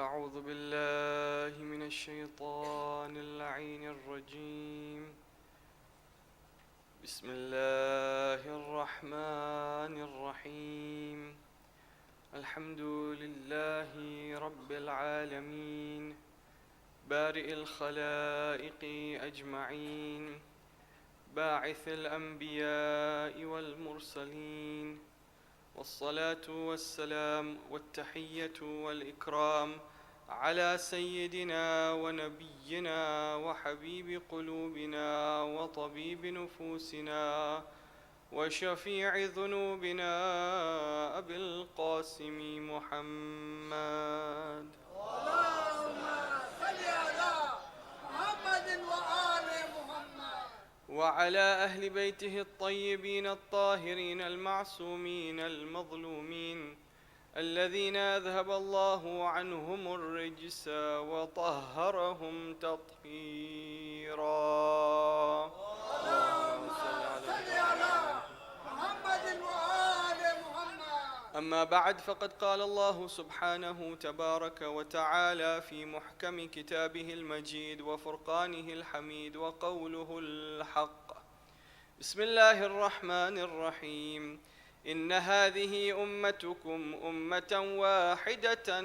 أعوذ بالله من الشيطان اللعين الرجيم. بسم الله الرحمن الرحيم. الحمد لله رب العالمين بارئ الخلائق أجمعين باعث الأنبياء والمرسلين، والصلاة والسلام والتحية والإكرام على سيدنا ونبينا وحبيب قلوبنا وطبيب نفوسنا وشفيع ذنوبنا أبي القاسم محمد. اللهم صل على محمد وآل محمد وعلى أهل بيته الطيبين الطاهرين المعصومين المظلومين الذين أذهب الله عنهم الرجس وطهرهم تطهيرا. اللهم صل على محمد وآل محمد. أما بعد، فقد قال الله سبحانه تبارك وتعالى في محكم كتابه المجيد وفرقانه الحميد وقوله الحق: بسم الله الرحمن الرحيم. إن هذه أمتكم أمة واحدة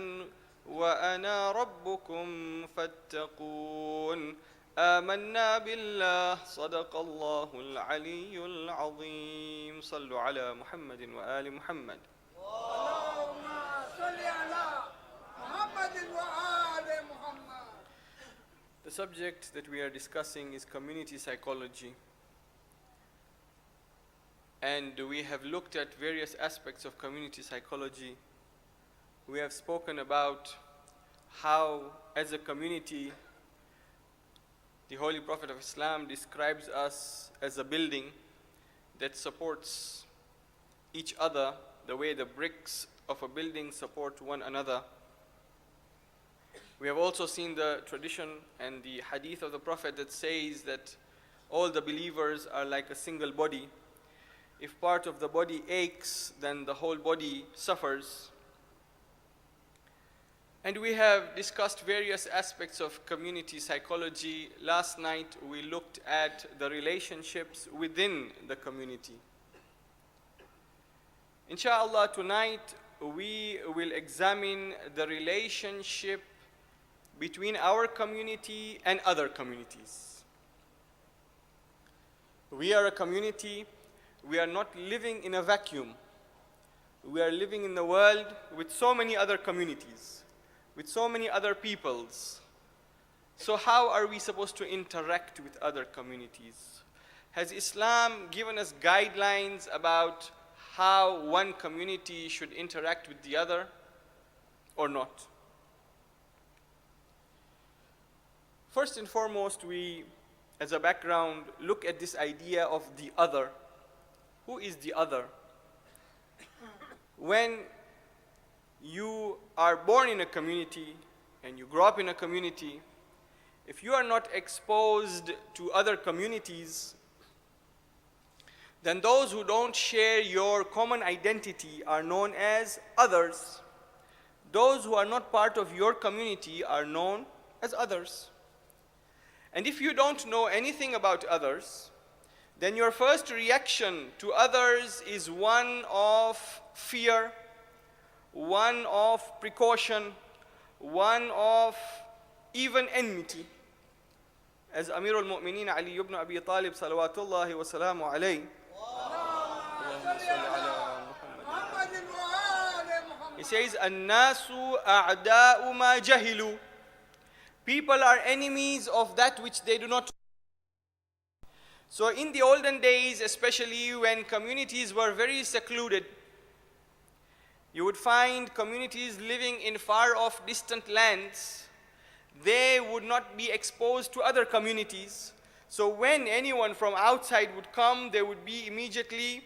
وأنا ربكم فاتقون. آمنا بالله. صدق الله العلي العظيم. صلوا على محمد وآل محمد. اللهم صل على محمد وآل محمد. The subject that we are discussing is community psychology. And we have looked at various aspects of community psychology. We have spoken about how, as a community, the Holy Prophet of Islam describes us as a building that supports each other the way the bricks of a building support one another. We have also seen the tradition and the hadith of the Prophet that says that all the believers are like a single body. If part of the body aches, then the whole body suffers. And we have discussed various aspects of community psychology. Last night we looked at the relationships within the community. Inshallah, tonight we will examine the relationship between our community and other communities. We are a community. We are not living in a vacuum. We are living in the world with so many other communities, with so many other peoples. So how are we supposed to interact with other communities? Has Islam given us guidelines about how one community should interact with the other or not? First and foremost, we, as a background, look at this idea of the other. Who is the other? When you are born in a community and you grow up in a community, if you are not exposed to other communities, then those who don't share your common identity are known as others. Those who are not part of your community are known as others. And if you don't know anything about others, then your first reaction to others is one of fear, one of precaution, one of even enmity. As Amir al-Mu'mineen Ali ibn Abi Talib salawatullahi wa salamu alayhi, he says, "An-nasu a'da'u ma jahilu." People are enemies of that which they do not. So in the olden days, especially when communities were very secluded, you would find communities living in far off distant lands. They would not be exposed to other communities. So when anyone from outside would come, there would be immediately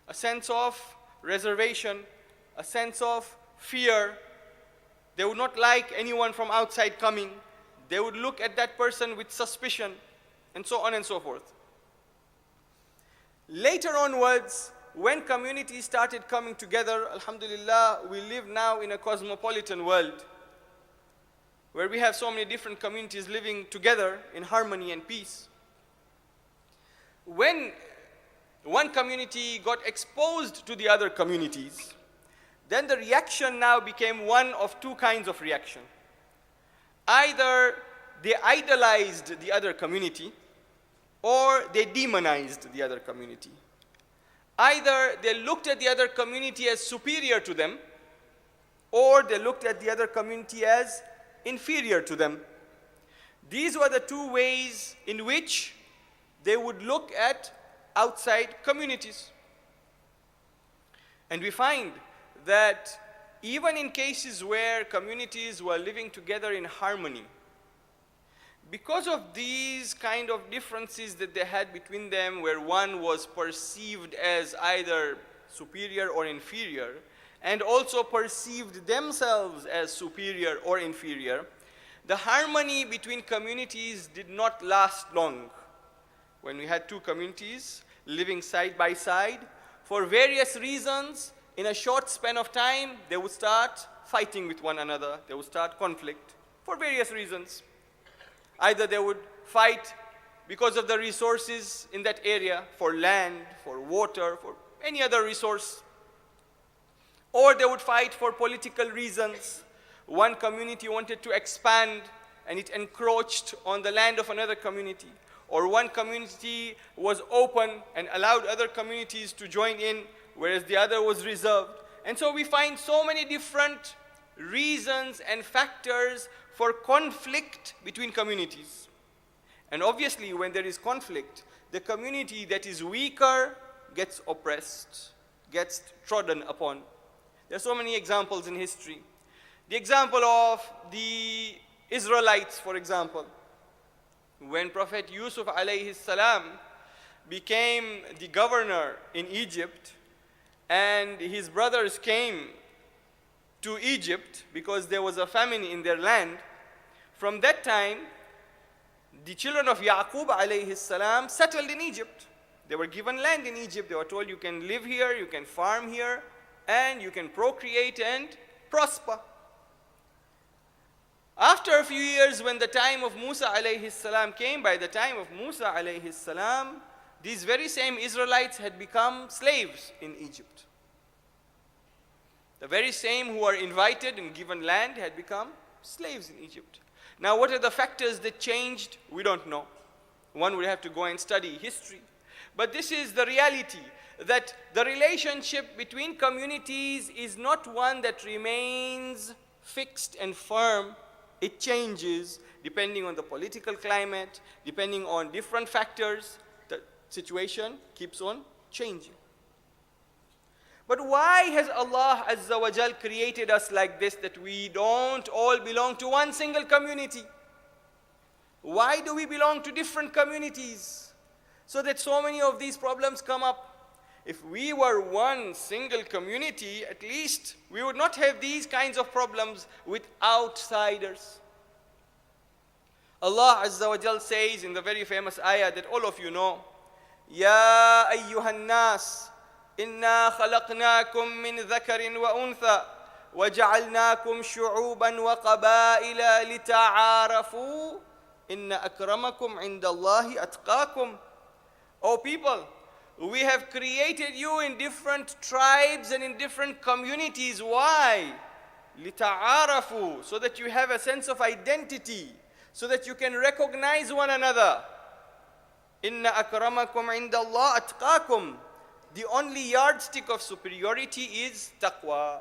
a sense of reservation, a sense of fear. They would not like anyone from outside coming. They would look at that person with suspicion, and so on and so forth. Later onwards, when communities started coming together, alhamdulillah, we live now in a cosmopolitan world. where we have so many different communities living together in harmony and peace. When one community got exposed to the other communities, then the reaction now became one of two kinds of reaction. Either they idolized the other community, or they demonized the other community. Either they looked at the other community as superior to them, or they looked at the other community as inferior to them. These were the two ways in which they would look at outside communities. And we find that even in cases where communities were living together in harmony, because of these kind of differences that they had between them, where one was perceived as either superior or inferior, and also perceived themselves as superior or inferior, the harmony between communities did not last long. When we had two communities living side by side, for various reasons, in a short span of time, they would start fighting with one another. They would start conflict for various reasons. Either they would fight because of the resources in that area, for land, for water, for any other resource. Or they would fight for political reasons. One community wanted to expand and it encroached on the land of another community. Or one community was open and allowed other communities to join in, whereas the other was reserved. And so we find so many different reasons and factors for conflict between communities. And obviously, when there is conflict, the community that is weaker gets oppressed, gets trodden upon. There are so many examples in history. The example of the Israelites, for example. When Prophet Yusuf alayhi salam became the governor in Egypt, and his brothers came to Egypt because there was a famine in their land, from that time, the children of Yaqub alayhi salam settled in Egypt. They were given land in Egypt. They were told, you can live here, you can farm here, and you can procreate and prosper. After a few years, when the time of Musa alayhi salam came, by the time of Musa alayhi salam, these very same Israelites had become slaves in Egypt. The very same who were invited and given land had become slaves in Egypt. Now, what are the factors that changed? We don't know. One would have to go and study history. But this is the reality, that the relationship between communities is not one that remains fixed and firm. It changes depending on the political climate, depending on different factors. The situation keeps on changing. But why has Allah Azza wa Jal created us like this, that we don't all belong to one single community? Why do we belong to different communities? So that so many of these problems come up. If we were one single community, at least we would not have these kinds of problems with outsiders. Allah Azza wa Jal says in the very famous ayah that all of you know, Ya ayyuhan nas, إنا خلقناكم من ذكر وأنثى وجعلناكم شعوبا وقبائل لتعارفوا إن أكرمكم عند الله أتقاكم. O people, we have created you in different tribes and in different communities. Why? لتعارفوا, so that you have a sense of identity, so that you can recognize one another. إن أكرمكم عند الله أتقاكم. The only yardstick of superiority is taqwa.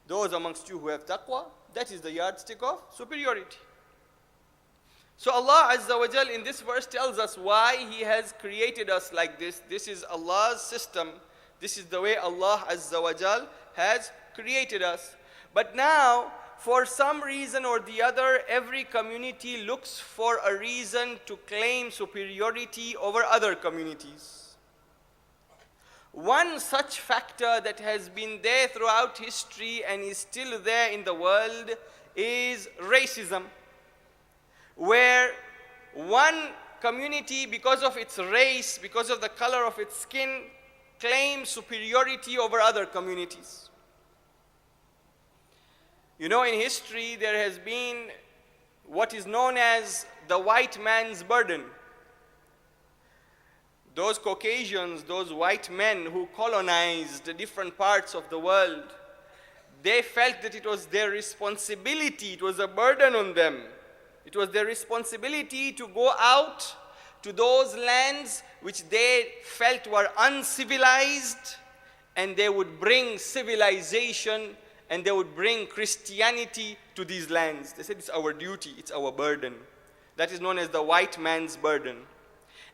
Those amongst you who have taqwa, that is the yardstick of superiority. So Allah Azza wa Jal in this verse tells us why He has created us like this. This is Allah's system. This is the way Allah Azza wa Jal has created us. But now, for some reason or the other, every community looks for a reason to claim superiority over other communities. One such factor that has been there throughout history and is still there in the world is racism, where one community, because of its race, because of the color of its skin, claims superiority over other communities. You know, in history, there has been what is known as the white man's burden. Those Caucasians, those white men who colonized the different parts of the world, they felt that it was their responsibility, it was a burden on them. It was their responsibility to go out to those lands which they felt were uncivilized, and they would bring civilization and they would bring Christianity to these lands. They said it's our duty, it's our burden. That is known as the white man's burden.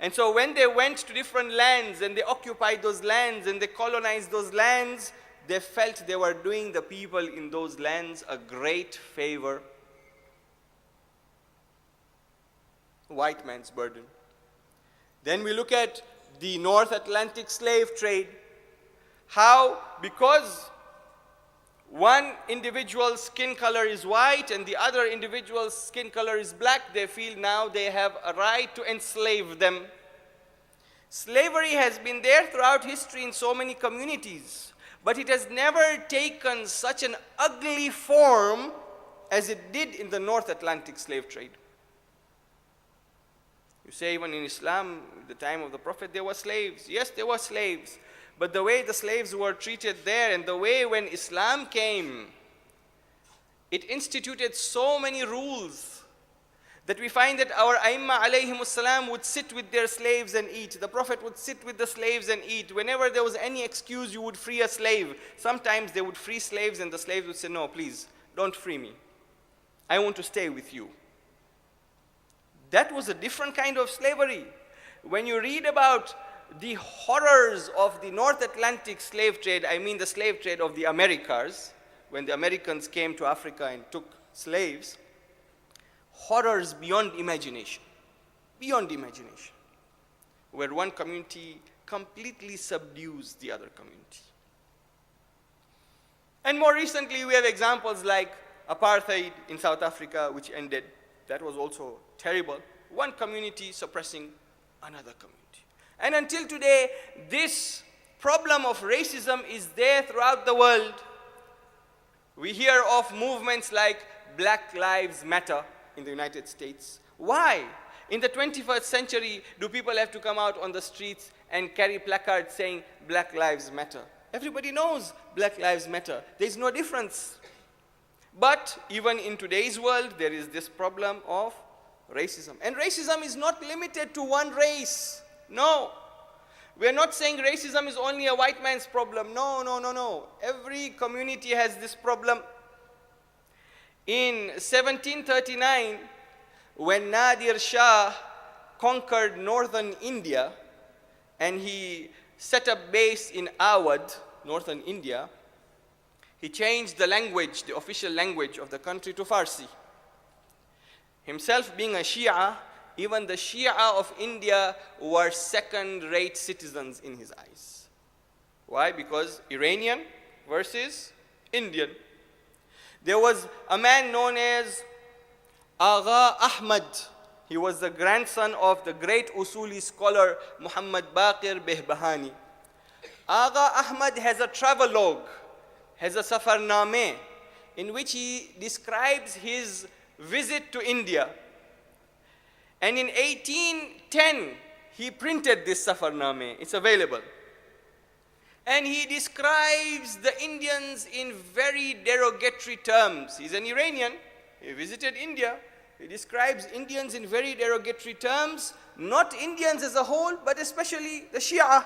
And so when they went to different lands and they occupied those lands and they colonized those lands, they felt they were doing the people in those lands a great favor. White man's burden. Then we look at the North Atlantic slave trade. How, because one individual's skin color is white and the other individual's skin color is black, they feel now they have a right to enslave them. Slavery has been there throughout history in so many communities, but it has never taken such an ugly form as it did in the North Atlantic slave trade. You say even in Islam, at the time of the Prophet, there were slaves. Yes, there were slaves. But the way the slaves were treated there and the way when Islam came, it instituted so many rules that we find that our Aimma alayhimus salam would sit with their slaves and eat. The Prophet would sit with the slaves and eat. Whenever there was any excuse, you would free a slave. Sometimes they would free slaves and the slaves would say, no, please, don't free me. I want to stay with you. That was a different kind of slavery. When you read about the horrors of the North Atlantic slave trade, I mean the slave trade of the Americas, when the Americans came to Africa and took slaves, horrors beyond imagination, where one community completely subdues the other community. And more recently, we have examples like apartheid in South Africa, which ended. That was also terrible. One community suppressing another community. And until today, this problem of racism is there throughout the world. We hear of movements like Black Lives Matter in the United States. Why? In the 21st century, do people have to come out on the streets and carry placards saying Black Lives Matter? Everybody knows Black Lives Matter. There's no difference. But even in today's world, there is this problem of racism. And racism is not limited to one race. No. We're not saying racism is only a white man's problem. No. Every community has this problem. In 1739, when Nadir Shah conquered northern India and he set up base in Awadh, northern India, he changed the language, the official language of the country, to Farsi. Himself being a Shia, even the Shia of India were second-rate citizens in his eyes. Why? Because Iranian versus Indian. There was a man known as Agha Ahmad. He was the grandson of the great Usuli scholar Muhammad Baqir Behbahani. Agha Ahmad has a travelogue, has a safarnameh, in which he describes his visit to India. And in 1810, he printed this safarnameh. It's available. And he describes the Indians in very derogatory terms. He's an Iranian. He visited India. He describes Indians in very derogatory terms, not Indians as a whole, but especially the Shia.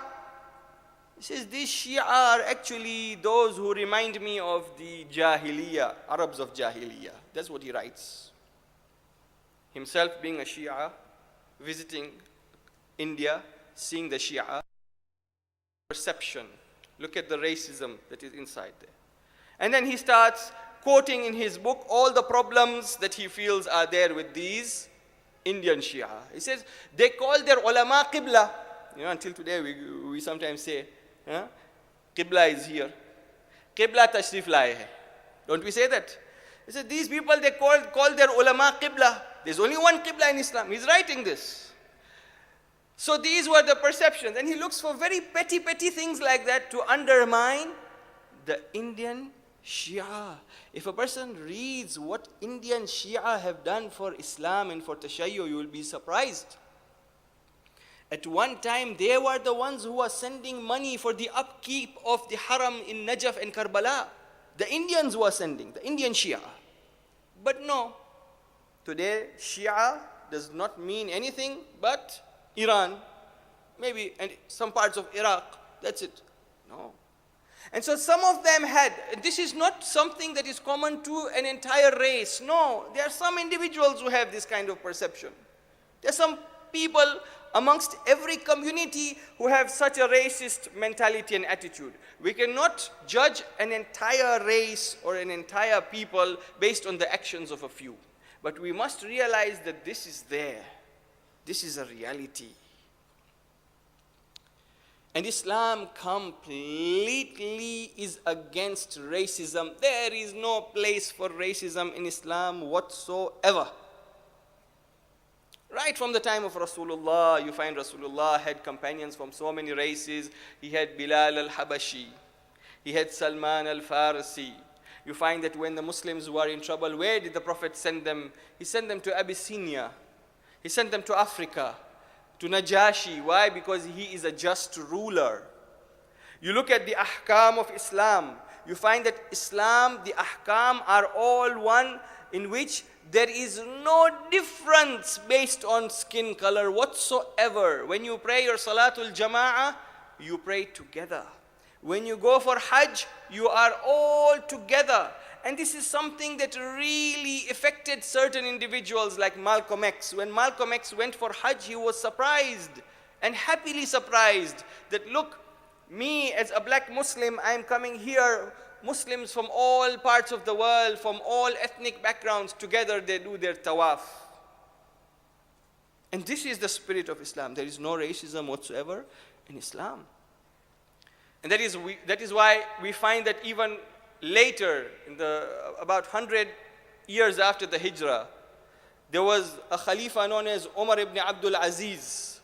He says, these Shia are actually those who remind me of the Jahiliyyah, Arabs of Jahiliyyah. That's what he writes. Himself being a Shia, visiting India, seeing the Shia, perception. Look at the racism that is inside there. And then he starts quoting in his book all the problems that he feels are there with these Indian Shia. He says, they call their ulama Qibla. You know, until today we sometimes say, Qibla is here. Qibla tashrif laaye hai. Don't we say that? He said, these people, they call their ulama Qibla. There's only one Qibla in Islam. He's writing this. So these were the perceptions. And he looks for very petty things like that to undermine the Indian Shia. If a person reads what Indian Shia have done for Islam and for Tashayyu, you will be surprised. At one time, they were the ones who were sending money for the upkeep of the Haram in Najaf and Karbala. The Indians were sending, the Indian Shia. But no, today Shia does not mean anything but Iran, maybe, and some parts of Iraq. That's it. No. And so some of them had, this is not something that is common to an entire race. No, there are some individuals who have this kind of perception. There are some people amongst every community who have such a racist mentality and attitude. We cannot judge an entire race or an entire people based on the actions of a few. But we must realize that this is there. This is a reality. And Islam completely is against racism. There is no place for racism in Islam whatsoever. Right from the time of Rasulullah, you find Rasulullah had companions from so many races. He had Bilal al-Habashi. He had Salman al-Farsi. You find that when the Muslims were in trouble, where did the Prophet send them? He sent them to Abyssinia. He sent them to Africa, to Najashi. Why? Because he is a just ruler. You look at the ahkam of Islam. You find that Islam, the ahkam are all one, in which there is no difference based on skin color whatsoever. When you pray your Salatul Jama'ah, you pray together. When you go for Hajj, you are all together. And this is something that really affected certain individuals like Malcolm X. When Malcolm X went for Hajj, he was surprised and happily surprised that, look, me as a black Muslim, I am coming here. Muslims from all parts of the world, from all ethnic backgrounds, together they do their tawaf. And this is the spirit of Islam. There is no racism whatsoever in Islam. And that is why we find that even later, about 100 years after the Hijrah, there was a Khalifa known as Umar ibn Abdul Aziz.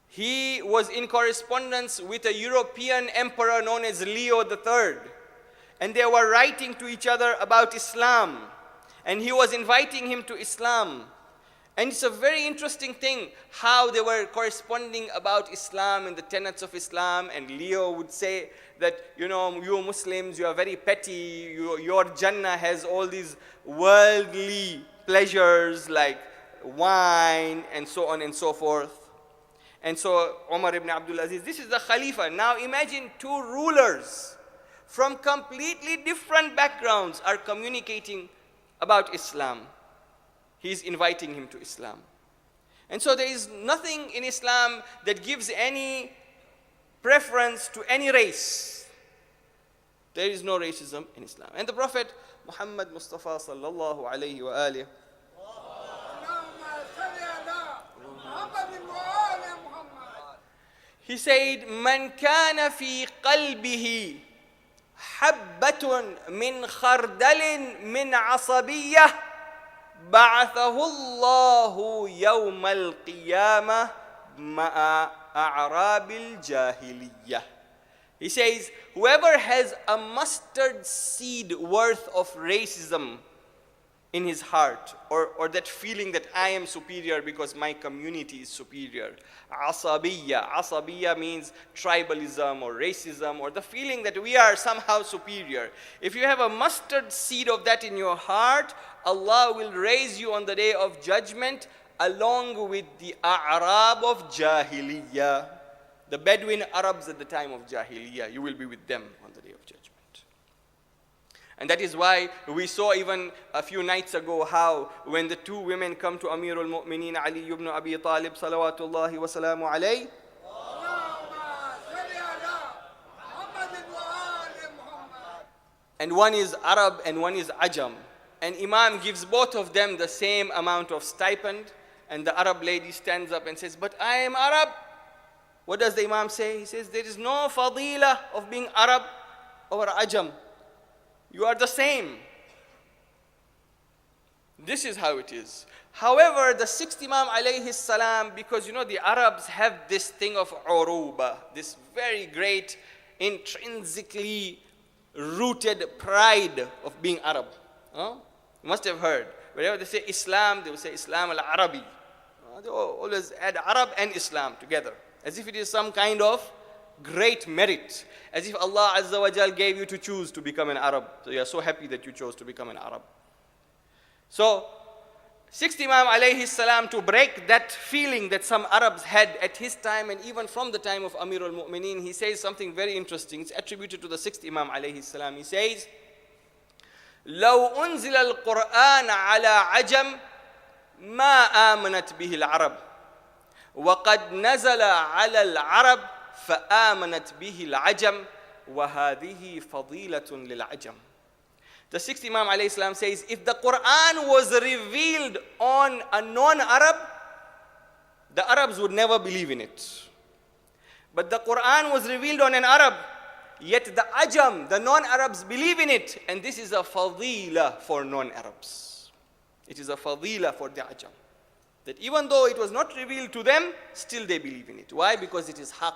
He was in correspondence with a European emperor known as Leo III. And they were writing to each other about Islam. And he was inviting him to Islam. And it's a very interesting thing how they were corresponding about Islam and the tenets of Islam. And Leo would say that, you Muslims, you are very petty. Your Jannah has all these worldly pleasures like wine and so on and so forth. And so Umar ibn Abdul Aziz, this is the Khalifa. Now imagine two rulers from completely different backgrounds are communicating about Islam. He's inviting him to Islam. And so there is nothing in Islam that gives any preference to any race. There is no racism in Islam. And the Prophet Muhammad Mustafa sallallahu alayhi wa alihi, he said, "Man kana fi qalbihi habbatun min khardalin min asabiyyah ba'athahu Allahu yawmal qiyamah ma'a a'rabil jahiliyyah." He says, whoever has a mustard seed worth of racism in his heart, or that feeling that I am superior because my community is superior. Asabiyya. Asabiyya means tribalism or racism, or the feeling that we are somehow superior. If you have a mustard seed of that in your heart, Allah will raise you on the day of judgment along with the A'rab of Jahiliyyah. The Bedouin Arabs at the time of Jahiliyyah, you will be with them on the day of judgment. And that is why we saw even a few nights ago how when the two women come to Amirul Mu'mineen Ali ibn Abi Talib salawatullahi wa salamu alayhi, and one is Arab and one is Ajam, and Imam gives both of them the same amount of stipend, and the Arab lady stands up and says, "But I am Arab." What does the Imam say? He says, there is no fadila of being Arab or Ajam. You are the same. This is how it is. However, the sixth Imam alayhi salam, because the Arabs have this thing of uruba, this very great intrinsically rooted pride of being Arab. Huh? You must have heard. Whenever they say Islam, they will say Islam al-Arabi. They always add Arab and Islam together, as if it is some kind of great merit, as if Allah Azza wa Jal gave you to choose to become an Arab. So you are so happy that you chose to become an Arab. So, sixth Imam alayhi salam, to break that feeling that some Arabs had at his time and even from the time of Amir al-Mu'mineen, he says something very interesting. It's attributed to the sixth Imam alayhi salam. He says, لو أنزل القرآن على عجم ما آمنت به العرب وقد نزل على العرب فآمنت به العجم وهذه فضيلة للعجم. The sixth Imam alayhi salam says, if the Quran was revealed on a non-Arab, the Arabs would never believe in it. But the Quran was revealed on an Arab, yet the Ajam, the non-Arabs, believe in it. And this is a fadila for non-Arabs. It is a fadila for the Ajam. That even though it was not revealed to them, still they believe in it. Why? Because it is haqq.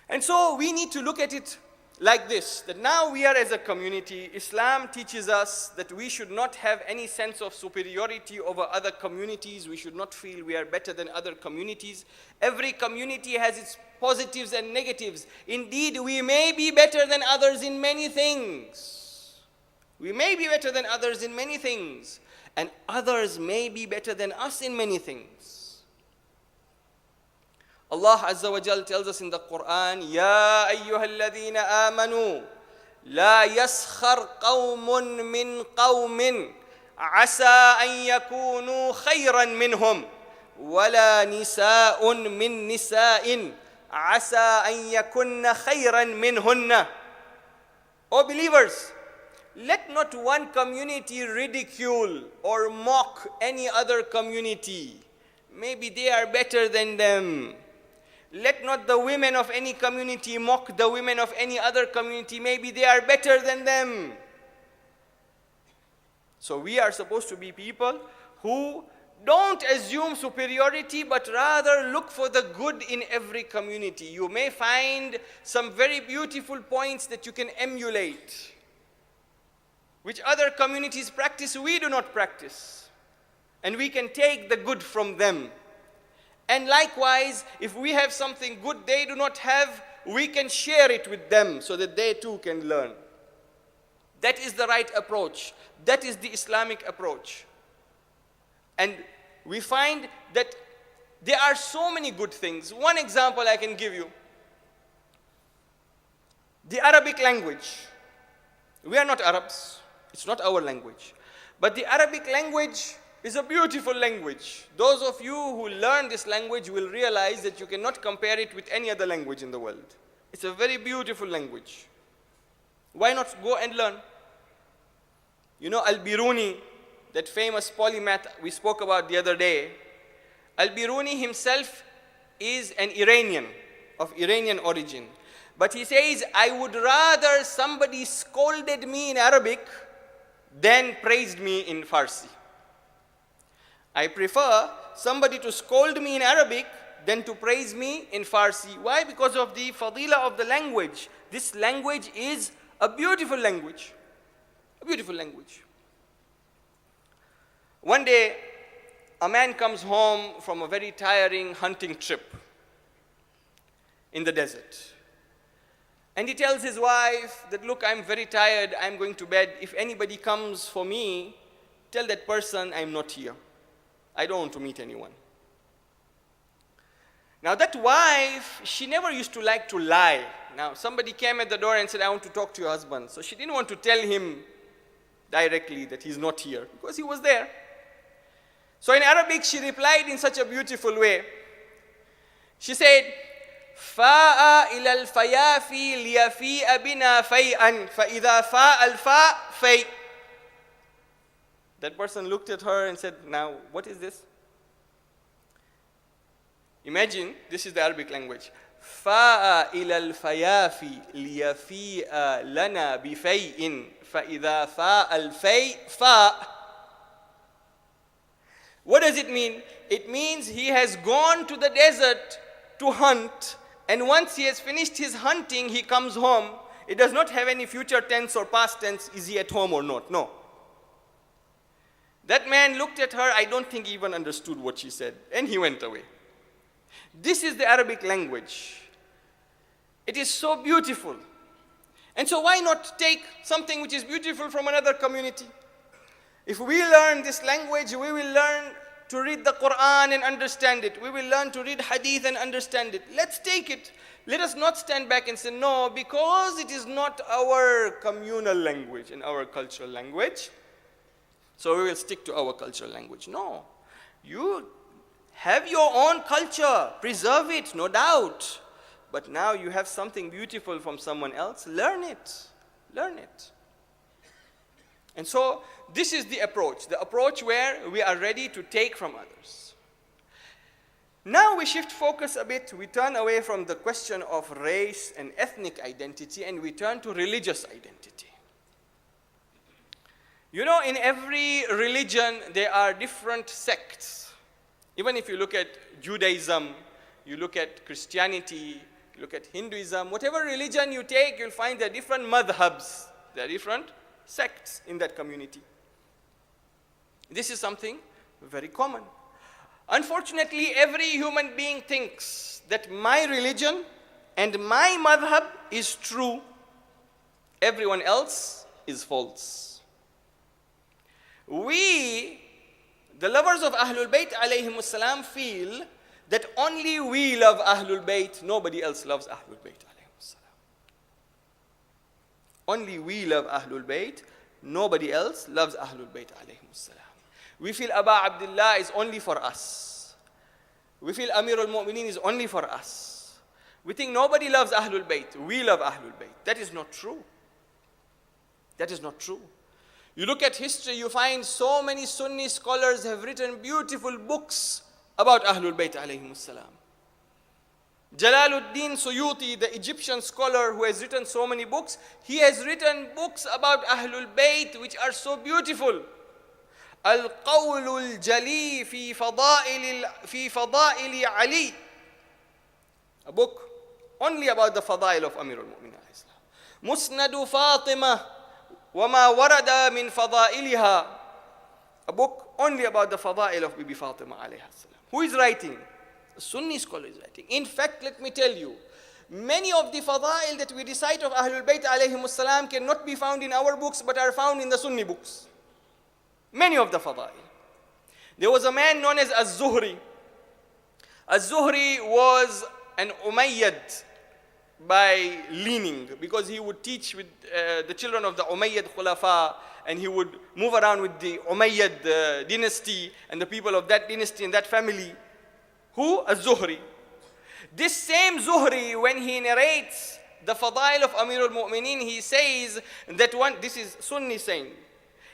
And so we need to look at it like this, that now we are as a community, Islam teaches us that we should not have any sense of superiority over other communities. We should not feel we are better than other communities. Every community has its positives and negatives. Indeed, we may be better than others in many things. We may be better than others in many things. And others may be better than us in many things. Allah Azza wa Jal tells us in the Quran, Ya ayyuhalladhina amanu, la yaskhar qawmun min qawmin, asa an yakunu khayran minhum, wala nisa'un min nisa'in, asa an yakunna khayran minhunna. O believers, let not one community ridicule or mock any other community. Maybe they are better than them. Let not the women of any community mock the women of any other community. Maybe they are better than them. So we are supposed to be people who don't assume superiority, but rather look for the good in every community. You may find some very beautiful points that you can emulate, which other communities practice, we do not practice. And we can take the good from them. And likewise, if we have something good they do not have, we can share it with them so that they too can learn. That is the right approach. That is the Islamic approach. And we find that there are so many good things. One example I can give you. The Arabic language. We are not Arabs. It's not our language. But the Arabic language is a beautiful language. Those of you who learn this language will realize that you cannot compare it with any other language in the world. It's a very beautiful language. Why not go and learn? You know Al-Biruni, that famous polymath we spoke about the other day. Al-Biruni himself is an Iranian, of Iranian origin. But he says, I would rather somebody scolded me in Arabic than praised me in Farsi. I prefer somebody to scold me in Arabic than to praise me in Farsi. Why? Because of the fadila of the language. This language is a beautiful language. A beautiful language. One day, a man comes home from a very tiring hunting trip in the desert. And he tells his wife that, look, I'm very tired, I'm going to bed. If anybody comes for me, tell that person I'm not here. I don't want to meet anyone. Now that wife, she never used to like to lie. Now somebody came at the door and said, I want to talk to your husband. So she didn't want to tell him directly that he's not here, because he was there. So in Arabic, she replied in such a beautiful way. She said, فَاءَ إِلَى الْفَيَافِ لِيَفِيءَ بِنَا فَيْئًا فَإِذَا فَاءَ الْفَاء فَيْء. That person looked at her and said, now, what is this? Imagine, this is the Arabic language. فَاءَ إِلَى الْفَيَافِ لِيَفِيءَ لَنَا بِفَيْءٍ فَإِذَا فَاءَ الْفَيْء فَاء. What does it mean? It means he has gone to the desert to hunt, and once he has finished his hunting, he comes home. It does not have any future tense or past tense, is he at home or not? No. That man looked at her, I don't think he even understood what she said, and he went away. This is the Arabic language. It is so beautiful. And so why not take something which is beautiful from another community? If we learn this language, we will learn to read the Quran and understand it. We will learn to read Hadith and understand it. Let's take it. Let us not stand back and say, no, because it is not our communal language and our cultural language, so we will stick to our cultural language. No. You have your own culture. Preserve it, no doubt. But now you have something beautiful from someone else. Learn it. Learn it. And so this is the approach where we are ready to take from others. Now we shift focus a bit. We turn away from the question of race and ethnic identity, and we turn to religious identity. You know, in every religion, there are different sects. Even if you look at Judaism, you look at Christianity, you look at Hinduism, whatever religion you take, you'll find there are different madhabs. There are different sects in that community. This is something very common. Unfortunately, every human being thinks that my religion and my madhab is true. Everyone else is false. We, the lovers of Ahlul Bayt alayhimus salam, feel that only we love Ahlul Bayt, nobody else loves Ahlul Bayt alayhimus salam. Only we love Ahlul Bayt, nobody else loves Ahlul Bayt alayhimus salam. We feel Aba Abdullah is only for us. We feel Amir al-Mu'mineen is only for us. We think nobody loves Ahlul Bayt. We love Ahlul Bayt. That is not true. That is not true. You look at history, you find so many Sunni scholars have written beautiful books about Ahlul Bayt alayhimus salam. Jalaluddin Suyuti, the Egyptian scholar who has written so many books, he has written books about Ahlul Bayt which are so beautiful. Al-Qawlul Jali fi Fada'ili Ali. A book only about the Fadail of Amir al-Mu'minin alayhi salam. Musnadu Fatima wa ma warada min Fada'iliha. A book only about the Fadail of Bibi Fatima alayhi salam. Who is writing? A Sunni scholar is writing. In fact, let me tell you, many of the Fadail that we recite of Ahlul Bayt alayhimus salam cannot be found in our books but are found in the Sunni books. Many of the Fadail. There was a man known as Az-Zuhri. Az-Zuhri was an Umayyad by leaning, because he would teach with the children of the Umayyad Khulafa, and he would move around with the Umayyad dynasty and the people of that dynasty and that family. Who? Az-Zuhri. This same Zuhri, when he narrates the Fadail of Amir al-Mu'mineen, he says that this is Sunni saying,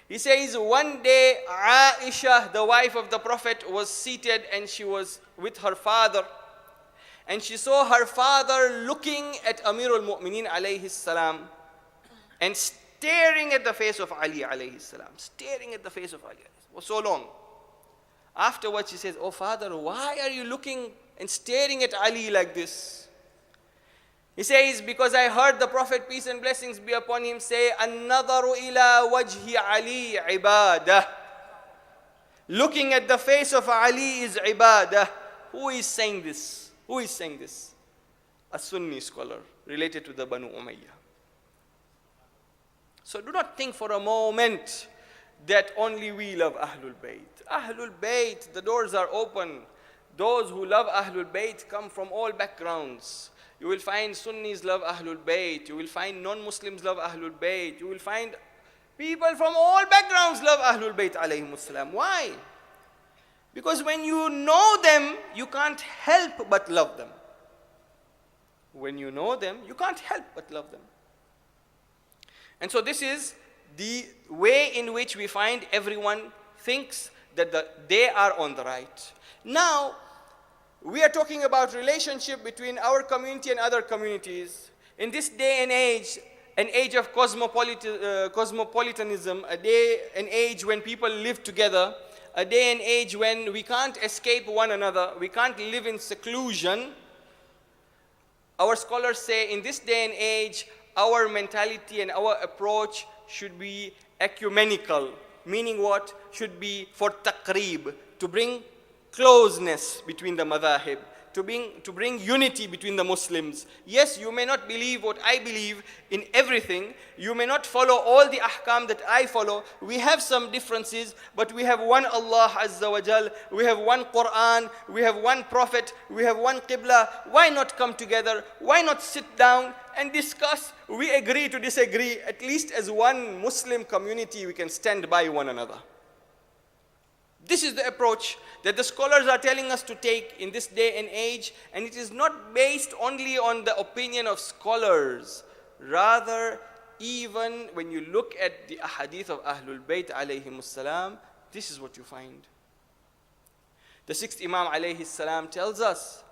he says, one day Aisha, the wife of the Prophet, was seated and she was with her father. And she saw her father looking at Amir al-Mu'mineen alayhi salam and staring at the face of Ali alayhi salam. Staring at the face of Ali for so long. Afterwards she says, oh father, why are you looking and staring at Ali like this? He says, because I heard the Prophet, peace and blessings be upon him, say, An-nadaru ila wajhi Ali ibadah. Looking at the face of Ali is ibadah. Who is saying this? Who is saying this? A Sunni scholar related to the Banu Umayyah. So do not think for a moment that only we love Ahlul Bayt. Ahlul Bayt, the doors are open. Those who love Ahlul Bayt come from all backgrounds. You will find Sunnis love Ahlul Bayt. You will find non-Muslims love Ahlul Bayt. You will find people from all backgrounds love Ahlul Bayt alayhimus salam. Why? Because when you know them, you can't help but love them. When you know them, you can't help but love them. And so this is the way in which we find everyone thinks that they are on the right. Now, we are talking about relationship between our community and other communities. In this day and age, an age of cosmopolitanism, an age when people live together, a day and age when we can't escape one another, we can't live in seclusion, Our scholars say in this day and age, our mentality and our approach should be ecumenical, meaning what? Should be for taqreeb, to bring closeness between the madhahib, to bring unity between the Muslims. Yes, you may not believe what I believe in everything. You may not follow all the ahkam that I follow. We have some differences, but we have one Allah Azza wa Jal. We have one Quran. We have one Prophet. We have one Qibla. Why not come together? Why not sit down and discuss? We agree to disagree. At least as one Muslim community, we can stand by one another. This is the approach that the scholars are telling us to take in this day and age, and it is not based only on the opinion of scholars. Rather, even when you look at the ahadith of Ahlul Bayt alayhimus salam, this is what you find. The sixth Imam alayhi salam tells us,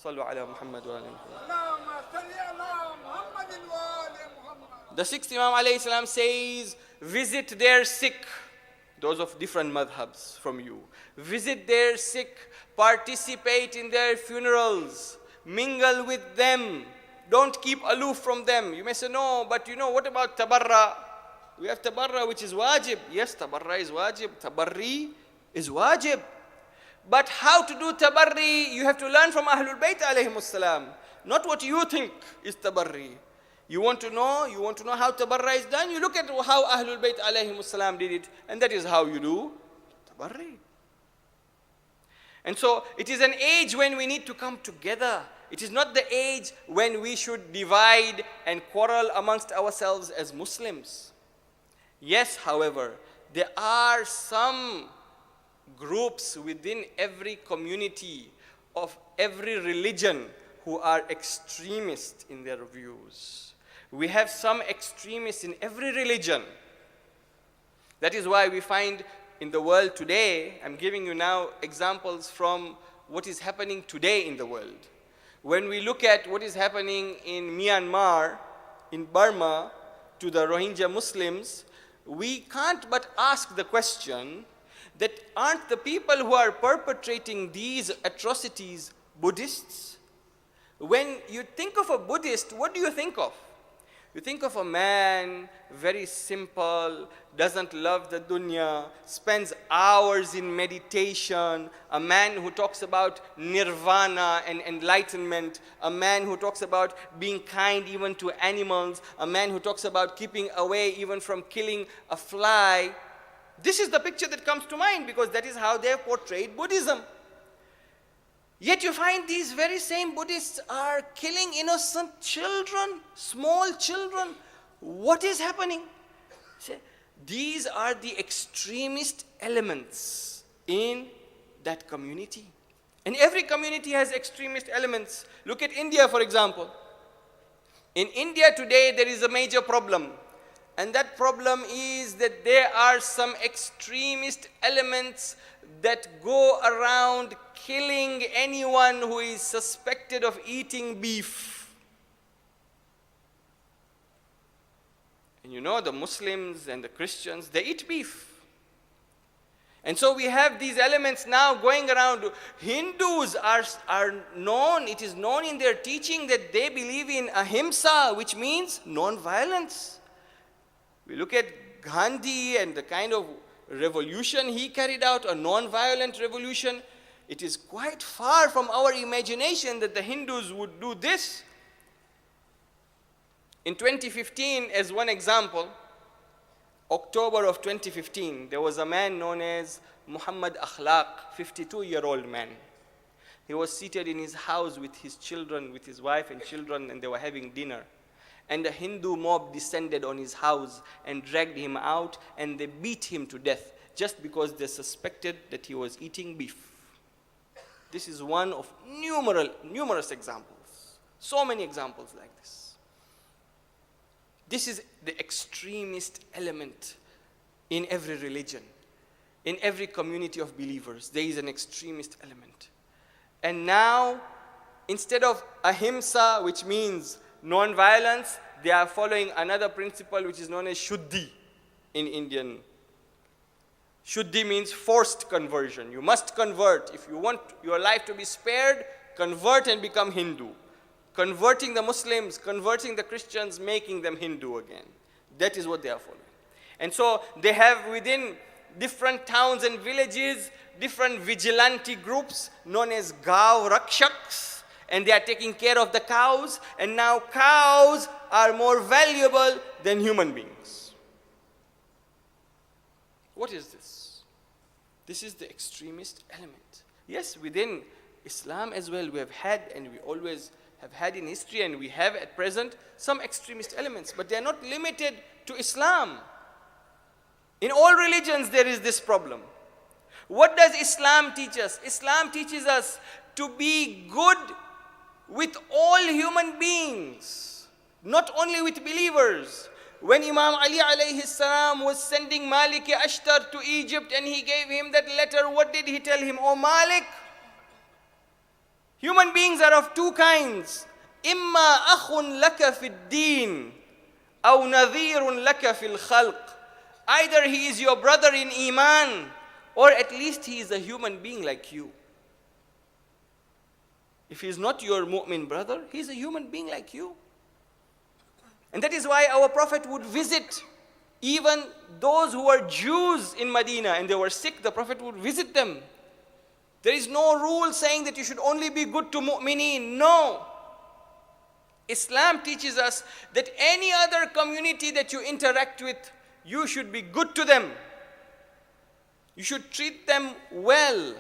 Sallu ala Muhammad wa ala Muhammad. Allahumma salli ala Muhammadin wa ali Muhammad. The sixth Imam alayhi salam says, visit their sick, those of different madhabs from you. Visit their sick, participate in their funerals, mingle with them. Don't keep aloof from them. You may say, no, but you know, what about tabarra? We have tabarra, which is wajib. Yes, tabarra is wajib. Tabarri is wajib. But how to do tabarri, you have to learn from Ahlul Bayt alayhimus salam. Not what you think is tabarri. You want to know how tabarra is done? You look at how Ahlul Bayt alayhimus salam did it, and that is how you do tabarri. And so it is an age when we need to come together. It is not the age when we should divide and quarrel amongst ourselves as Muslims. Yes, however, there are some groups within every community of every religion who are extremist in their views. We have some extremists in every religion. That is why we find in the world today, I'm giving you now examples from what is happening today in the world. When we look at what is happening in Myanmar, in Burma, to the Rohingya Muslims, we can't but ask the question that aren't the people who are perpetrating these atrocities Buddhists? When you think of a Buddhist, what do you think of? You think of a man, very simple, doesn't love the dunya, spends hours in meditation, a man who talks about nirvana and enlightenment, a man who talks about being kind even to animals, a man who talks about keeping away even from killing a fly. This is the picture that comes to mind because that is how they have portrayed Buddhism. Yet you find these very same Buddhists are killing innocent children, small children. What is happening? These are the extremist elements in that community. And every community has extremist elements. Look at India, for example. In India today, there is a major problem. And that problem is that there are some extremist elements that go around killing anyone who is suspected of eating beef. And you know, the Muslims and the Christians, they eat beef. And so we have these elements now going around. Hindus are known, it is known in their teaching that they believe in ahimsa, which means non-violence. We look at Gandhi and the kind of revolution he carried out, a non-violent revolution. It is quite far from our imagination that the Hindus would do this. In 2015, as one example, October of 2015, there was a man known as Muhammad Akhlaq, 52-year-old man. He was seated in his house with his children, with his wife and children, and they were having dinner. And a Hindu mob descended on his house and dragged him out, and they beat him to death just because they suspected that he was eating beef. This is one of numerous examples. So many examples like this. This is the extremist element in every religion. In every community of believers, there is an extremist element. And now, instead of ahimsa, which means non-violence, they are following another principle which is known as shuddhi in Indian. Shuddhi means forced conversion. You must convert. If you want your life to be spared, convert and become Hindu. Converting the Muslims, converting the Christians, making them Hindu again. That is what they are following. And so they have within different towns and villages, different vigilante groups known as Gav Rakshaks, and they are taking care of the cows, and now cows are more valuable than human beings. What is this? This is the extremist element. Yes, within Islam as well, we have had, and we always have had in history, and we have at present some extremist elements, but they are not limited to Islam. In all religions there is this problem. What does Islam teach us? Islam teaches us to be good with all human beings, not only with believers. When Imam Ali alayhi salam was sending Malik Ashtar to Egypt and he gave him that letter, what did he tell him? Oh Malik, human beings are of two kinds. إِمَّا أَخٌ لَكَ فِي الدِّينِ أَوْ نَذِيرٌ لَكَ فِي الْخَلْقِ. Either he is your brother in Iman, or at least he is a human being like you. If he is not your mu'min brother, he is a human being like you. And that is why our Prophet would visit even those who were Jews in Medina and they were sick. The Prophet would visit them. There is no rule saying that you should only be good to mu'mineen. No. Islam teaches us that any other community that you interact with, you should be good to them. You should treat them well.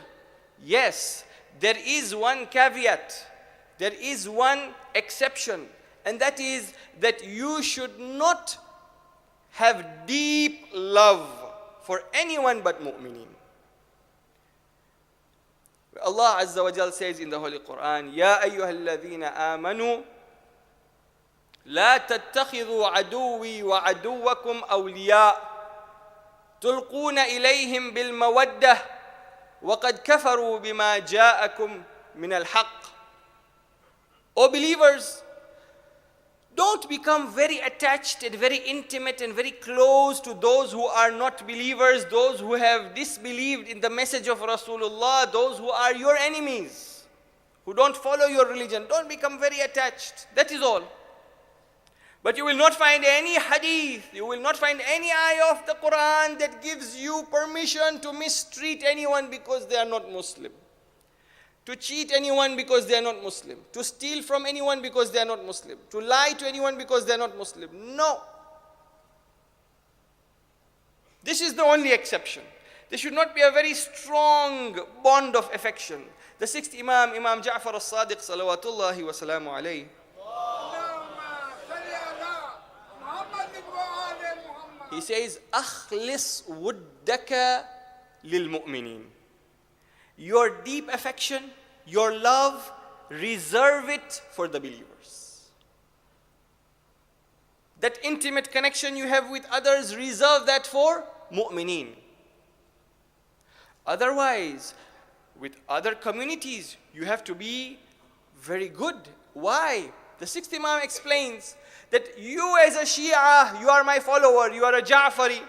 Yes, there is one caveat. There is one exception. And that is that you should not have deep love for anyone but mu'mineen. Allah Azza wa Jal says in the Holy Quran, Ya ayyuhalladhina amanu, la tattakhidhu aduwi wa aduwakum awliya, tulquna ilayhim bil mawaddah, wa qad kafaru bima ja'akum min al-haqq. O believers, don't become very attached and very intimate and very close to those who are not believers, those who have disbelieved in the message of Rasulullah, those who are your enemies, who don't follow your religion. Don't become very attached. That is all. But you will not find any hadith, you will not find any ayah of the Quran that gives you permission to mistreat anyone because they are not Muslim, to cheat anyone because they are not Muslim, to steal from anyone because they are not Muslim, to lie to anyone because they are not Muslim. No. This is the only exception. There should not be a very strong bond of affection. The sixth Imam, Imam Ja'far al-Sadiq, salawatullahi wa salamu alayhi, he says, أخلص ودك للمؤمنين. Your deep affection, your love, reserve it for the believers. That intimate connection you have with others, reserve that for mu'mineen. Otherwise, with other communities, you have to be very good. Why? The sixth Imam explains that you as a Shia, you are my follower, you are a Ja'fari.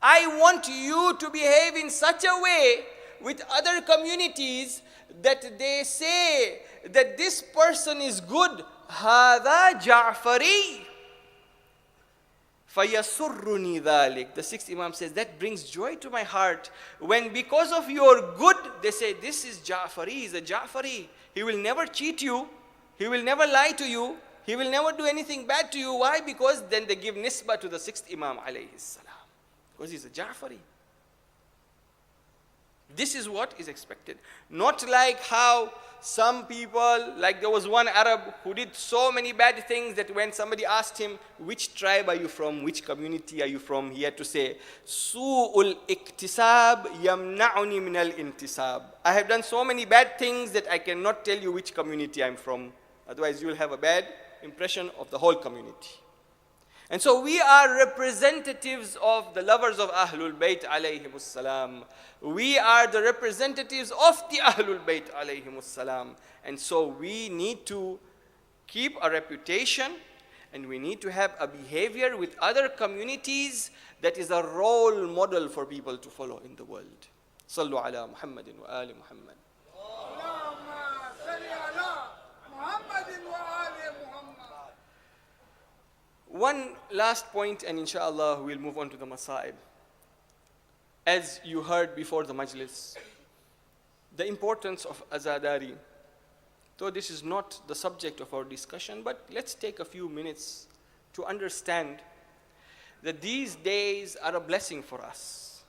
I want you to behave in such a way with other communities that they say that this person is good. هذا جعفري فيسرني ذلك. The sixth Imam says that brings joy to my heart when because of your good they say this is Ja'fari, he is a Ja'fari. He will never cheat you, he will never lie to you, he will never do anything bad to you. Why? Because then they give nisbah to the sixth Imam alayhi salam, because he's a Ja'fari. This is what is expected. Not like how some people, like there was one Arab who did so many bad things that when somebody asked him, which tribe are you from, which community are you from, he had to say, Su'ul iktisab yamna'uni min al-intisab. I have done so many bad things that I cannot tell you which community I'm from. Otherwise you will have a bad impression of the whole community. And so we are representatives of the lovers of Ahlul Bayt alayhimus salam. We are the representatives of the Ahlul Bayt alayhimus salam. And so we need to keep a reputation and we need to have a behavior with other communities that is a role model for people to follow in the world. Sallu ala Muhammadin wa ali Muhammad. one last point, and inshallah we'll move on to the Masaib. As you heard before the Majlis, the importance of Azadari. Though this is not the subject of our discussion, but let's take a few minutes to understand that these days are a blessing for us.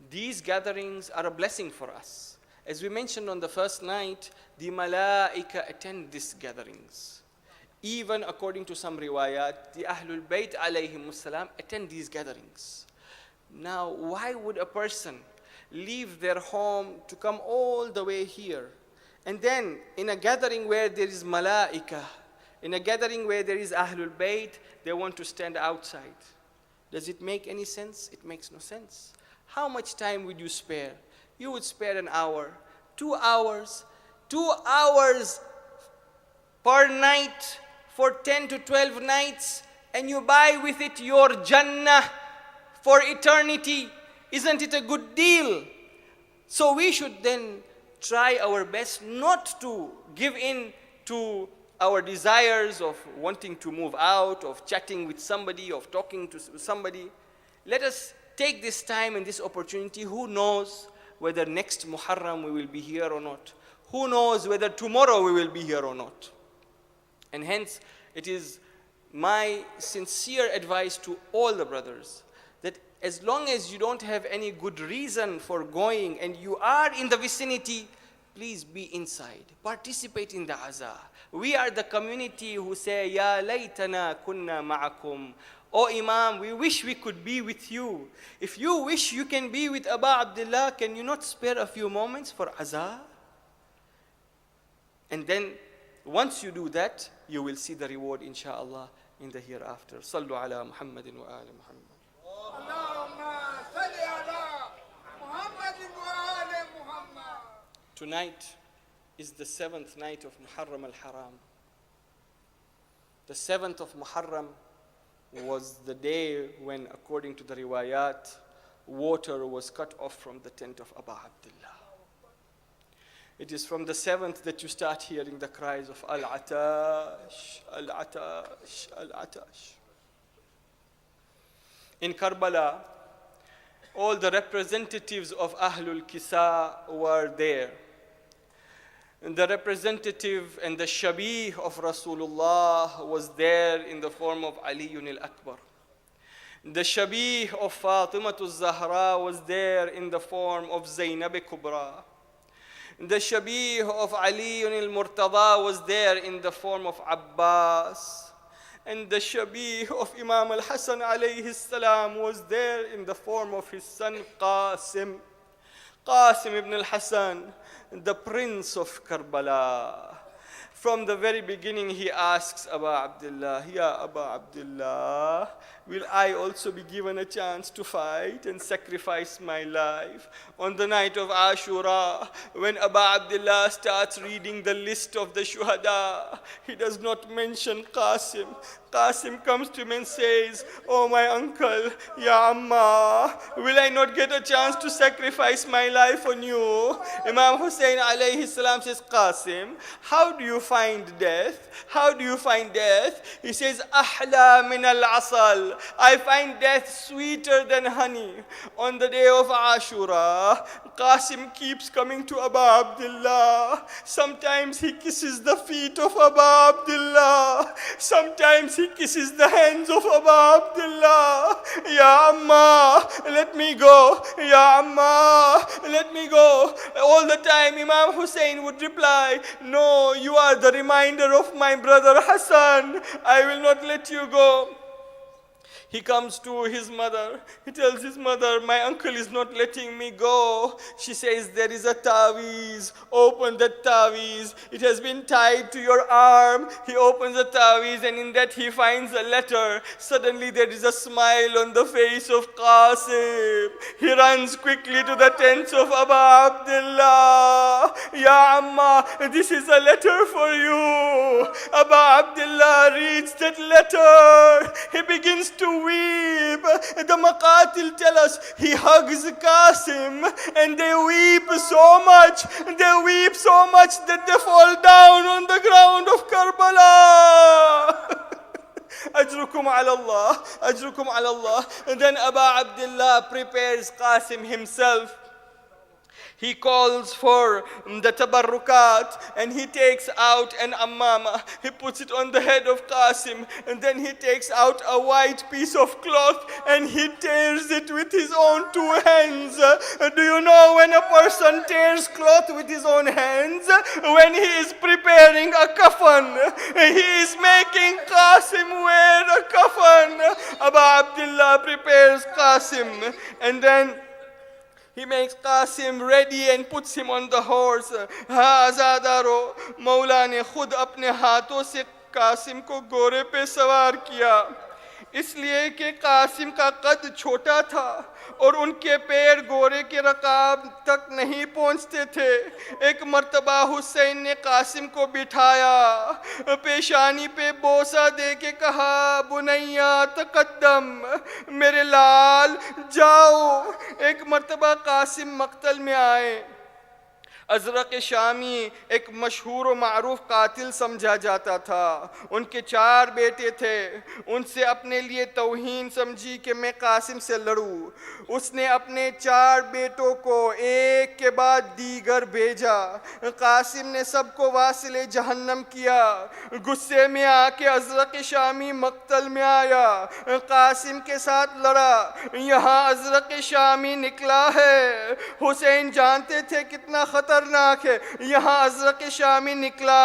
These gatherings are a blessing for us. As we mentioned on the first night, the Malaika attend these gatherings. Even according to some riwayat, the Ahlul Bayt alayhimus salam attend these gatherings. Now, why would a person leave their home to come all the way here? And then, in a gathering where there is Malaika, in a gathering where there is Ahlul Bayt, they want to stand outside. Does it make any sense? It makes no sense. How much time would you spare? You would spare an hour, 2 hours, 2 hours per night for 10 to 12 nights, and you buy with it your Jannah for eternity. Isn't it a good deal? So we should then try our best not to give in to our desires of wanting to move out, of chatting with somebody, of talking to somebody. Let us take this time and this opportunity. Who knows whether next Muharram we will be here or not? Who knows whether tomorrow we will be here or not? And hence, it is my sincere advice to all the brothers that as long as you don't have any good reason for going and you are in the vicinity, please be inside. Participate in the Azaa. We are the community who say, Ya laytana kunna ma'akum. Oh Imam, we wish we could be with you. If you wish you can be with Aba Abdullah, can you not spare a few moments for Azaa? And then, once you do that, you will see the reward, inshallah, in the hereafter. Sallu ala Muhammadin wa ali Muhammad. Tonight is the 7th night of Muharram al-Haram. The 7th of Muharram was the day when, according to the riwayat, water was cut off from the tent of Aba Abdullah. It is from the 7th that you start hearing the cries of Al-Atash, Al-Atash, Al-Atash. In Karbala, all the representatives of Ahlul Kisa were there. And the representative and the Shabih of Rasulullah was there in the form of Aliyun al-Akbar. The Shabih of Fatimatul Zahra was there in the form of Zainab Kubra. The Shabih of Aliyun al-Murtada was there in the form of Abbas. And the Shabih of Imam al-Hasan alayhi salam was there in the form of his son Qasim. Qasim ibn al-Hasan, the prince of Karbala. From the very beginning he asks Aba Abdullah, Ya Aba Abdullah, will I also be given a chance to fight and sacrifice my life? On the night of Ashura, when Aba Abdullah starts reading the list of the shuhada, he does not mention Qasim. Qasim comes to him and says, Oh my uncle, Ya Amma, will I not get a chance to sacrifice my life on you? Imam Hussein alayhi salam says, Qasim, how do you find death? How do you find death? He says, Ahla min al-asal. I find death sweeter than honey. On the day of Ashura, Qasim keeps coming to Aba Abdullah. Sometimes he kisses the feet of Aba Abdullah. Sometimes he kisses the hands of Aba Abdullah. Ya Amma, let me go. Ya Amma, let me go. All the time Imam Hussein would reply, No, you are the reminder of my brother Hassan. I will not let you go. He comes to his mother. He tells his mother, my uncle is not letting me go. She says, there is a taweez. Open that taweez. It has been tied to your arm. He opens the taweez and in that he finds a letter. Suddenly there is a smile on the face of Qasim. He runs quickly to the tents of Aba Abdullah. Ya Amma, this is a letter for you. Aba Abdullah reads that letter. He begins to weep. The Maqatil tell us he hugs Qasim and they weep so much. They weep so much that they fall down on the ground of Karbala. A Ajrukum ala Allah, Ajrukum ala Allah. And then Abu Abdullah prepares Qasim himself. He calls for the tabarrukat and he takes out an ammama. He puts it on the head of Qasim, and then he takes out a white piece of cloth and he tears it with his own two hands. Do you know when a person tears cloth with his own hands? When he is preparing a kafan. He is making Qasim wear a kafan. Abu Abdullah prepares Qasim, and then he makes Qasim ready and puts him on the horse. हाँ आज़ादारो, मौला ने खुद अपने हाथों से कासिम को घोड़े पे सवार किया, इसलिए कि कासिम का कद छोटा था और उनके पैर घोड़े के रकाब तक नहीं पहुंचते थे. एक मर्तबा हुसैन ने कासिम को बिठाया, पेशानी पे बोसा दे के कहा, बुनैया तकद्दम, मेरे लाल जाओ. एक मर्तबा कासिम मक्तल में आए. अज़रक़ शामी एक मशहूर व मारूफ कातिल समझा जाता था. उनके 4 बेटे थे. उनसे अपने लिए तौहीन समझी कि मैं कासिम से लड़ूं. उसने अपने 4 बेटों को एक के बाद दीगर भेजा. कासिम ने सबको वासिले जहन्नम किया. गुस्से में आके अज़रक़ शामी मक्तल में आया, कासिम के साथ लड़ा. यहाँ अज़रक़ शामी निकला है. हुसैन जानते थे कितना खतरनाक है. यहाँ अज़रक़ शामी निकला.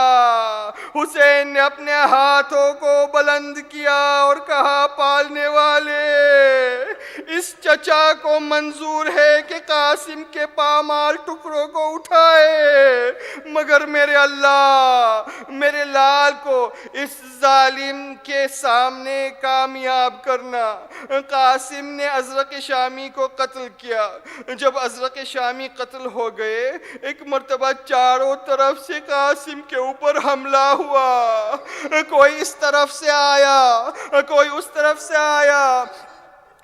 हुसैन ने अपने हाथों को बुलंद किया और कहा, पालने वाले, इस चचा को मंजूर है कि कासिम के पामाल टुकड़ों को उठाए, मगर मेरे अल्लाह, मेरे लाल को इस जालिम के सामने कामयाब करना. कासिम ने अज़रक़ शामी को कत्ल किया. जब अज़रक़ शामी कत्ल हो गए, एक मर्तबा चारों तरफ से कासिम के ऊपर हमला हुआ. कोई इस तरफ से आया, कोई उस तरफ से आया,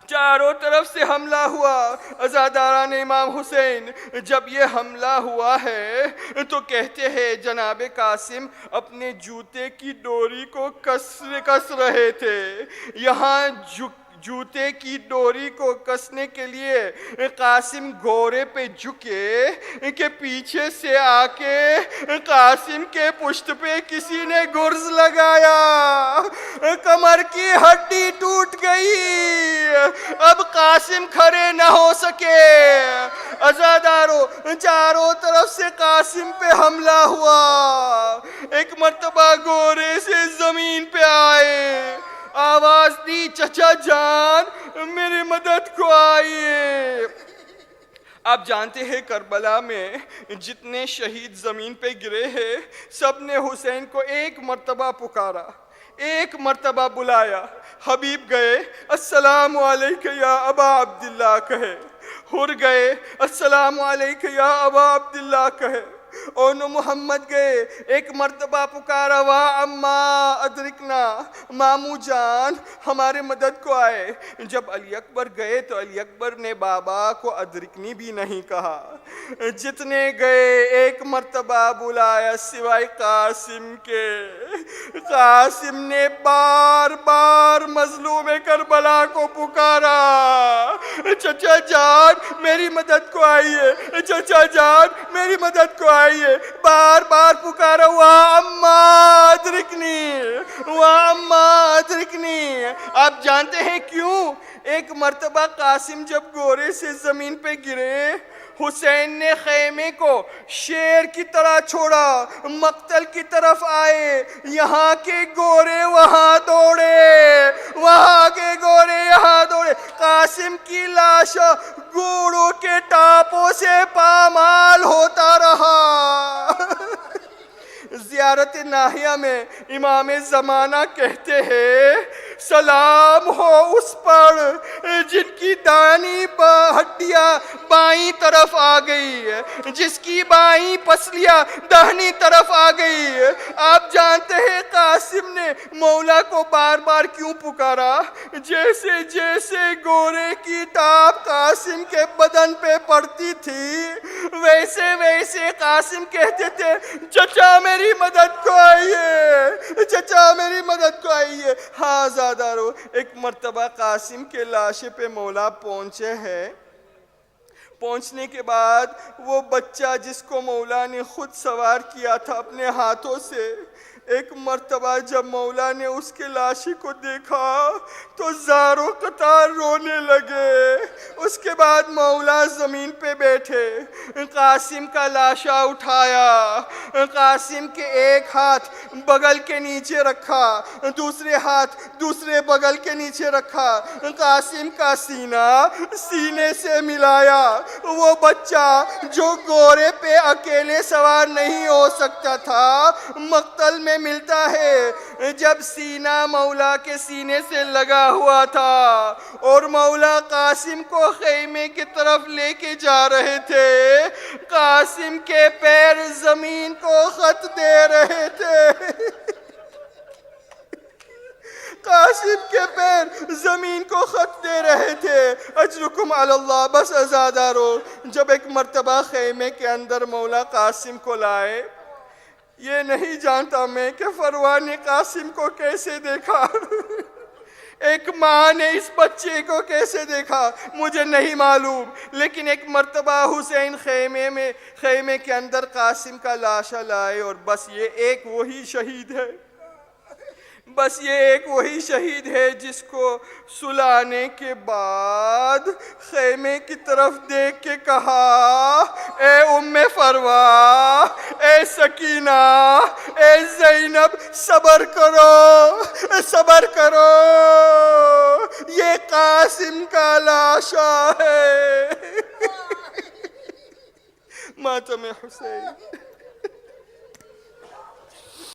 चारों तरफ से हमला हुआ. अज़ादारान इमाम हुसैन, जब ये हमला हुआ है तो कहते हैं जनाब कासिम अपने जूते की डोरी को कस रहे थे. यहाँ जूते की डोरी को कसने के लिए कासिम घोड़े पे झुके कि पीछे से आके कासिम के पुश्त पे किसी ने गुर्ज लगाया. कमर की हड्डी टूट गई. अब कासिम खड़े न हो सके. अज़ादारों, चारों तरफ से कासिम पे हमला हुआ. एक मर्तबा घोड़े से जमीन पे आए, आवाज दी, चचा जान मेरी मदद को आइए. आप जानते हैं करबला में जितने शहीद जमीन पे गिरे हैं, सब ने हुसैन को एक मर्तबा पुकारा, एक मर्तबा बुलाया. हबीब गए, अस्सलामु अलैका या अबा अब्दुल्लाह कहे. हुर गए, अस्सलामु अलैका या अबा अब्दुल्लाह कहे. और मोहम्मद गए, एक मर्तबा पुकारा, वाह अम्मा अदरिकना, मामू जान हमारे मदद को आए. जब अली अकबर गए तो अली अकबर ने बाबा को अदरिकनी भी नहीं कहा. जितने गए एक मर्तबा बुलाया सिवाय कासिम के. कासिम ने बार बार मजलूम करबला को पुकारा, चचा जान मेरी मदद को आइए, चचा जान मेरी मदद को आइए. बार बार पुकारा, वाह अम्मा अदरिकनी, वाह अम्मा अदरिकनी. आप जानते हैं क्यों? एक मर्तबा कासिम जब घोड़े से जमीन पे गिरे, हुसैन ने खेमे को शेर की तरह छोड़ा, मक्तल की तरफ आए. यहाँ के घोड़े वहाँ दौड़े, वहाँ के घोड़े यहाँ दौड़े. कासिम की लाश घोड़ों के टापों से पामाल होता रहा. ज़ियारत नाहिया में इमाम ज़माना कहते हैं, सलाम हो उस पर जिनकी दानी हड्डियाँ बाईं तरफ आ गई, जिसकी बाईं पसलियाँ दाहिनी तरफ आ गई. आप जानते हैं कासिम ने मौला को बार बार क्यों पुकारा? जैसे जैसे घोड़े की टाप कासिम के बदन पे पड़ती थी, वैसे वैसे कासिम कहते थे, चचा मेरी मदद को आइए, चचा मेरी मदद को आइए. हाँ عزادارو، ایک مرتبہ قاسم کے لاشے پہ مولا پہنچے ہیں. پہنچنے کے بعد وہ بچہ جس کو مولا نے خود سوار کیا تھا اپنے ہاتھوں سے، ایک مرتبہ جب مولا نے اس کے لاشی کو دیکھا تو زاروں قطار رونے لگے. اس کے بعد مولا زمین پہ بیٹھے، قاسم کا لاشا اٹھایا، قاسم کے ایک ہاتھ بغل کے نیچے رکھا، دوسرے ہاتھ دوسرے بغل کے نیچے رکھا، قاسم کا سینہ سینے سے ملایا. وہ بچہ جو گھوڑے پہ اکیلے سوار نہیں ہو سکتا تھا مقتل میں ملتا ہے جب سینہ مولا کے سینے سے لگا ہوا تھا اور مولا قاسم کو خیمے کی طرف لے کے جا رہے تھے. قاسم کے پیر زمین کو خط دے رہے تھے. قاسم کے پیر زمین کو خط دے رہے تھے. اجرکم علی اللہ. بس عزادارو، جب ایک مرتبہ خیمے کے اندر مولا قاسم کو لائے، یہ نہیں جانتا میں کہ فروا نے قاسم کو کیسے دیکھا، ایک ماں نے اس بچے کو کیسے دیکھا مجھے نہیں معلوم، لیکن ایک مرتبہ حسین خیمے کے اندر قاسم کا لاشا لائے اور بس یہ ایک وہی شہید ہے، بس یہ ایک وہی شہید ہے جس کو سلانے کے بعد خیمے کی طرف دیکھ کے کہا، اے ام فروا، اے سکینہ، اے زینب، صبر کرو، صبر کرو، یہ قاسم کا لاشا ہے. ماتم حسین.